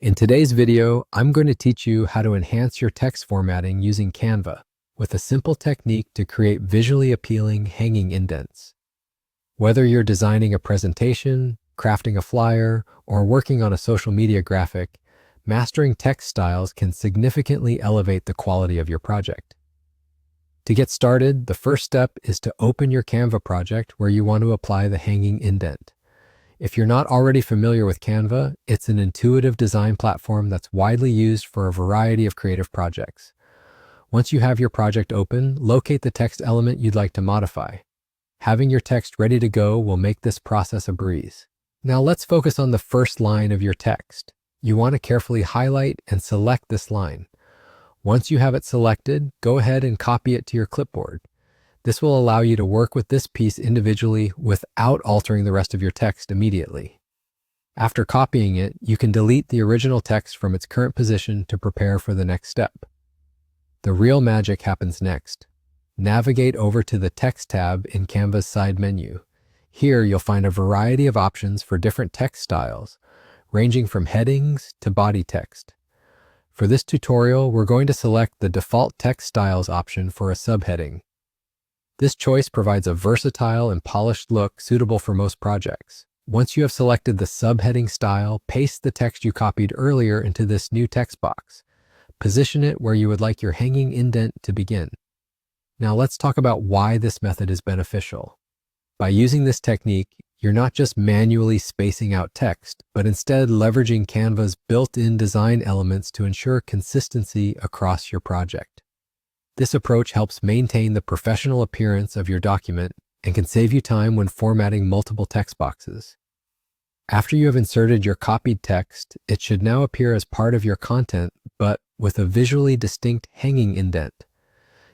In today's video, I'm going to teach you how to enhance your text formatting using Canva with a simple technique to create visually appealing hanging indents. Whether you're designing a presentation, crafting a flyer, or working on a social media graphic, mastering text styles can significantly elevate the quality of your project. To get started, the first step is to open your Canva project where you want to apply the hanging indent. If you're not already familiar with Canva, it's an intuitive design platform that's widely used for a variety of creative projects. Once you have your project open, locate the text element you'd like to modify. Having your text ready to go will make this process a breeze. Now let's focus on the first line of your text. You want to carefully highlight and select this line. Once you have it selected, go ahead and copy it to your clipboard. This will allow you to work with this piece individually without altering the rest of your text immediately. After copying it, you can delete the original text from its current position to prepare for the next step. The real magic happens next. Navigate over to the Text tab in Canva's side menu. Here you'll find a variety of options for different text styles, ranging from headings to body text. For this tutorial, we're going to select the default text styles option for a subheading. This choice provides a versatile and polished look suitable for most projects. Once you have selected the subheading style, paste the text you copied earlier into this new text box. Position it where you would like your hanging indent to begin. Now let's talk about why this method is beneficial. By using this technique, you're not just manually spacing out text, but instead leveraging Canva's built-in design elements to ensure consistency across your project. This approach helps maintain the professional appearance of your document and can save you time when formatting multiple text boxes. After you have inserted your copied text, it should now appear as part of your content, but with a visually distinct hanging indent.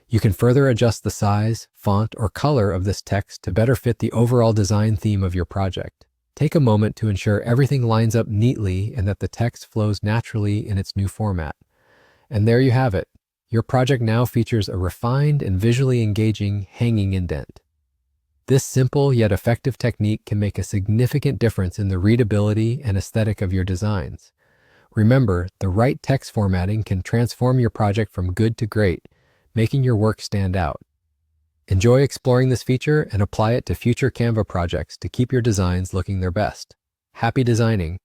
You can further adjust the size, font, or color of this text to better fit the overall design theme of your project. Take a moment to ensure everything lines up neatly and that the text flows naturally in its new format. And there you have it. Your project now features a refined and visually engaging hanging indent. This simple yet effective technique can make a significant difference in the readability and aesthetic of your designs. Remember, the right text formatting can transform your project from good to great, making your work stand out. Enjoy exploring this feature and apply it to future Canva projects to keep your designs looking their best. Happy designing!